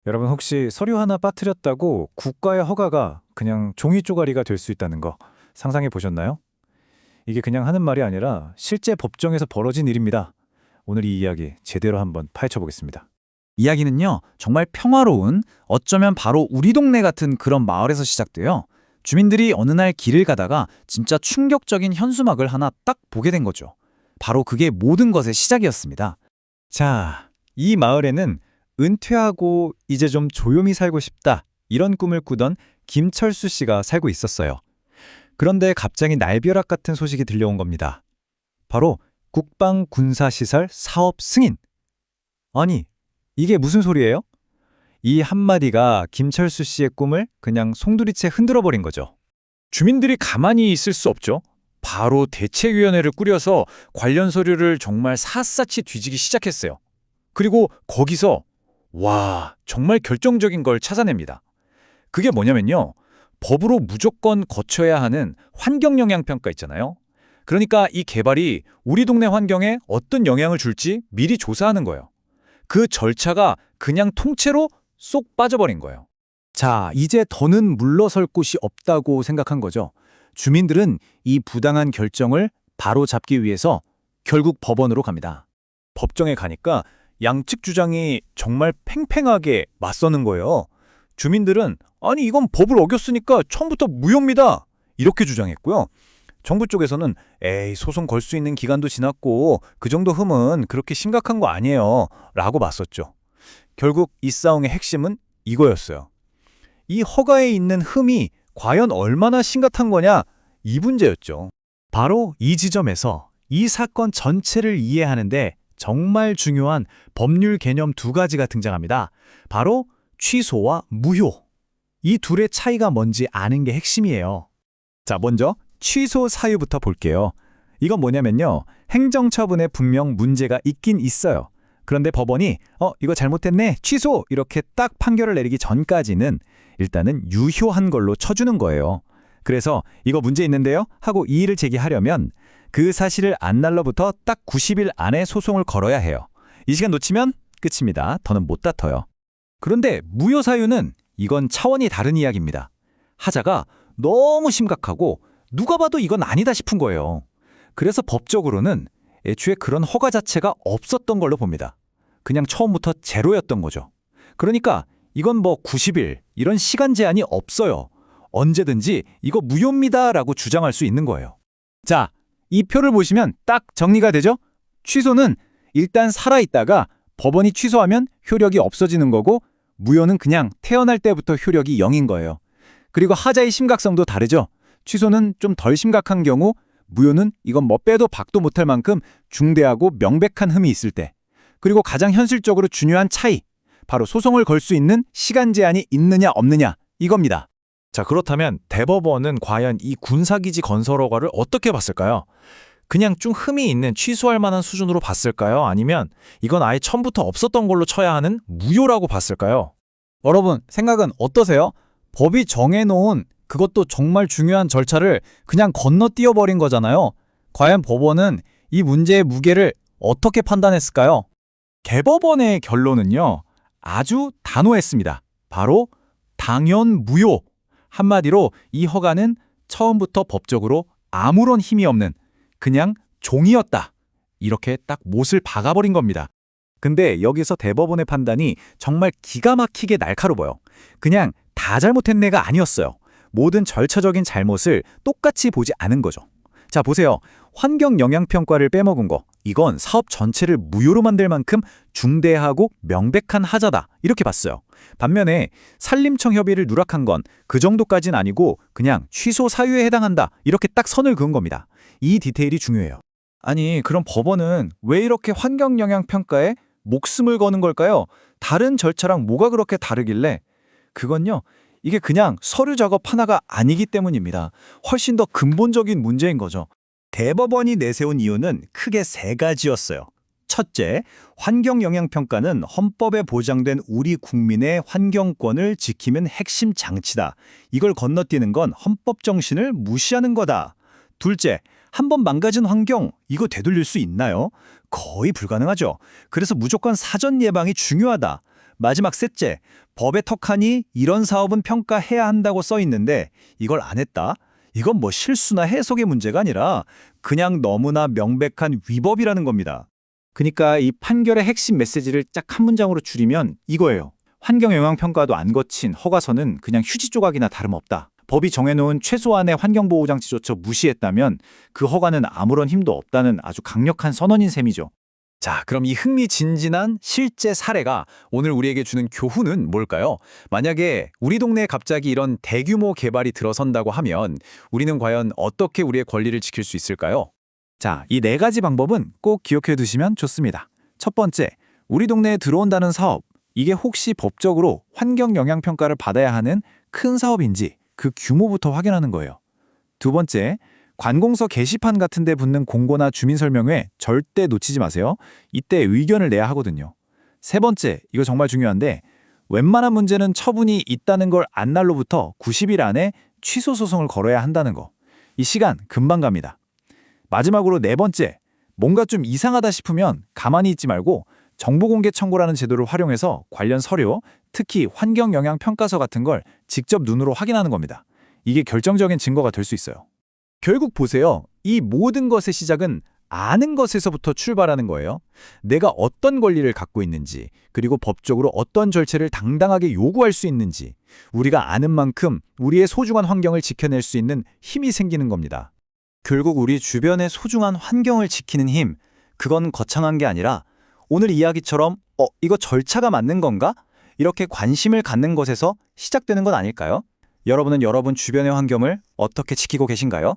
여러분 혹시 서류 하나 빠뜨렸다고 국가의 허가가 그냥 종이 쪼가리가 될 수 있다는 거 상상해 보셨나요? 이게 그냥 하는 말이 아니라 실제 법정에서 벌어진 일입니다. 오늘 이 이야기 제대로 한번 파헤쳐 보겠습니다. 이야기는요, 정말 평화로운, 어쩌면 바로 우리 동네 같은 그런 마을에서 시작돼요. 주민들이 어느 날 길을 가다가 진짜 충격적인 현수막을 하나 딱 보게 된 거죠. 바로 그게 모든 것의 시작이었습니다. 자, 이 마을에는 은퇴하고 이제 좀 조용히 살고 싶다 이런 꿈을 꾸던 김철수 씨가 살고 있었어요. 그런데 갑자기 날벼락 같은 소식이 들려온 겁니다. 바로 국방군사시설 사업 승인. 아니, 이게 무슨 소리예요? 이 한마디가 김철수 씨의 꿈을 그냥 송두리째 흔들어 버린 거죠. 주민들이 가만히 있을 수 없죠. 바로 대책위원회를 꾸려서 관련 서류를 정말 샅샅이 뒤지기 시작했어요. 그리고 거기서 와, 정말 결정적인 걸 찾아냅니다. 그게 뭐냐면요. 법으로 무조건 거쳐야 하는 환경영향평가 있잖아요. 그러니까 이 개발이 우리 동네 환경에 어떤 영향을 줄지 미리 조사하는 거예요. 그 절차가 그냥 통째로 쏙 빠져버린 거예요. 자, 이제 더는 물러설 곳이 없다고 생각한 거죠. 주민들은 이 부당한 결정을 바로 잡기 위해서 결국 법원으로 갑니다. 법정에 가니까 양측 주장이 정말 팽팽하게 맞서는 거예요. 주민들은 아니 이건 법을 어겼으니까 처음부터 무효입니다. 이렇게 주장했고요. 정부 쪽에서는 에이 소송 걸 수 있는 기간도 지났고 그 정도 흠은 그렇게 심각한 거 아니에요. 라고 맞섰죠. 결국 이 싸움의 핵심은 이거였어요. 이 허가에 있는 흠이 과연 얼마나 심각한 거냐 이 문제였죠. 바로 이 지점에서 이 사건 전체를 이해하는데 정말 중요한 법률 개념 두 가지가 등장합니다. 바로 취소와 무효. 이 둘의 차이가 뭔지 아는 게 핵심이에요. 자, 먼저 취소 사유부터 볼게요. 이건 뭐냐면요. 행정처분에 분명 문제가 있긴 있어요. 그런데 법원이 이거 잘못했네. 취소! 이렇게 딱 판결을 내리기 전까지는 일단은 유효한 걸로 쳐주는 거예요. 그래서 이거 문제 있는데요? 하고 이의를 제기하려면 그 사실을 안 날로부터 딱 90일 안에 소송을 걸어야 해요. 이 시간 놓치면 끝입니다. 더는 못 다퉈요. 그런데 무효 사유는 이건 차원이 다른 이야기입니다. 하자가 너무 심각하고 누가 봐도 이건 아니다 싶은 거예요. 그래서 법적으로는 애초에 그런 허가 자체가 없었던 걸로 봅니다. 그냥 처음부터 제로였던 거죠. 그러니까 이건 뭐 90일 이런 시간 제한이 없어요. 언제든지 이거 무효입니다라고 주장할 수 있는 거예요. 자, 이 표를 보시면 딱 정리가 되죠? 취소는 일단 살아있다가 법원이 취소하면 효력이 없어지는 거고 무효는 그냥 태어날 때부터 효력이 0인 거예요. 그리고 하자의 심각성도 다르죠. 취소는 좀 덜 심각한 경우, 무효는 이건 뭐 빼도 박도 못할 만큼 중대하고 명백한 흠이 있을 때. 그리고 가장 현실적으로 중요한 차이, 바로 소송을 걸 수 있는 시간 제한이 있느냐 없느냐 이겁니다. 자, 그렇다면 대법원은 과연 이 군사기지 건설 허가를 어떻게 봤을까요? 그냥 좀 흠이 있는 취소할 만한 수준으로 봤을까요? 아니면 이건 아예 처음부터 없었던 걸로 쳐야 하는 무효라고 봤을까요? 여러분, 생각은 어떠세요? 법이 정해놓은 그것도 정말 중요한 절차를 그냥 건너뛰어버린 거잖아요. 과연 법원은 이 문제의 무게를 어떻게 판단했을까요? 대법원의 결론은요, 아주 단호했습니다. 바로 당연 무효. 한마디로 이 허가는 처음부터 법적으로 아무런 힘이 없는 그냥 종이었다. 이렇게 딱 못을 박아버린 겁니다. 근데 여기서 대법원의 판단이 정말 기가 막히게 날카로워요. 그냥 다 잘못했네가 아니었어요. 모든 절차적인 잘못을 똑같이 보지 않은 거죠. 자, 보세요. 환경영향평가를 빼먹은 거. 이건 사업 전체를 무효로 만들 만큼 중대하고 명백한 하자다. 이렇게 봤어요. 반면에 산림청 협의를 누락한 건 그 정도까진 아니고 그냥 취소 사유에 해당한다. 이렇게 딱 선을 그은 겁니다. 이 디테일이 중요해요. 아니, 그럼 법원은 왜 이렇게 환경영향평가에 목숨을 거는 걸까요? 다른 절차랑 뭐가 그렇게 다르길래? 그건요. 이게 그냥 서류 작업 하나가 아니기 때문입니다. 훨씬 더 근본적인 문제인 거죠. 대법원이 내세운 이유는 크게 세 가지였어요. 첫째, 환경영향평가는 헌법에 보장된 우리 국민의 환경권을 지키는 핵심 장치다. 이걸 건너뛰는 건 헌법 정신을 무시하는 거다. 둘째, 한번 망가진 환경, 이거 되돌릴 수 있나요? 거의 불가능하죠. 그래서 무조건 사전 예방이 중요하다. 마지막 셋째, 법에 턱하니 이런 사업은 평가해야 한다고 써 있는데 이걸 안 했다? 이건 뭐 실수나 해석의 문제가 아니라 그냥 너무나 명백한 위법이라는 겁니다. 그러니까 이 판결의 핵심 메시지를 딱 한 문장으로 줄이면 이거예요. 환경영향평가도 안 거친 허가서는 그냥 휴지 조각이나 다름없다. 법이 정해놓은 최소한의 환경보호장치조차 무시했다면 그 허가는 아무런 힘도 없다는 아주 강력한 선언인 셈이죠. 자, 그럼 이 흥미진진한 실제 사례가 오늘 우리에게 주는 교훈은 뭘까요? 만약에 우리 동네에 갑자기 이런 대규모 개발이 들어선다고 하면 우리는 과연 어떻게 우리의 권리를 지킬 수 있을까요? 자, 이 네 가지 방법은 꼭 기억해 두시면 좋습니다. 첫 번째, 우리 동네에 들어온다는 사업. 이게 혹시 법적으로 환경영향평가를 받아야 하는 큰 사업인지 그 규모부터 확인하는 거예요. 두 번째, 관공서 게시판 같은 데 붙는 공고나 주민설명회 절대 놓치지 마세요. 이때 의견을 내야 하거든요. 세 번째, 이거 정말 중요한데 웬만한 문제는 처분이 있다는 걸 안 날로부터 90일 안에 취소 소송을 걸어야 한다는 거. 이 시간 금방 갑니다. 마지막으로 네 번째, 뭔가 좀 이상하다 싶으면 가만히 있지 말고 정보공개 청구라는 제도를 활용해서 관련 서류, 특히 환경영향평가서 같은 걸 직접 눈으로 확인하는 겁니다. 이게 결정적인 증거가 될 수 있어요. 결국 보세요. 이 모든 것의 시작은 아는 것에서부터 출발하는 거예요. 내가 어떤 권리를 갖고 있는지, 그리고 법적으로 어떤 절차를 당당하게 요구할 수 있는지, 우리가 아는 만큼 우리의 소중한 환경을 지켜낼 수 있는 힘이 생기는 겁니다. 결국 우리 주변의 소중한 환경을 지키는 힘, 그건 거창한 게 아니라 오늘 이야기처럼 이거 절차가 맞는 건가? 이렇게 관심을 갖는 것에서 시작되는 건 아닐까요? 여러분은 여러분 주변의 환경을 어떻게 지키고 계신가요?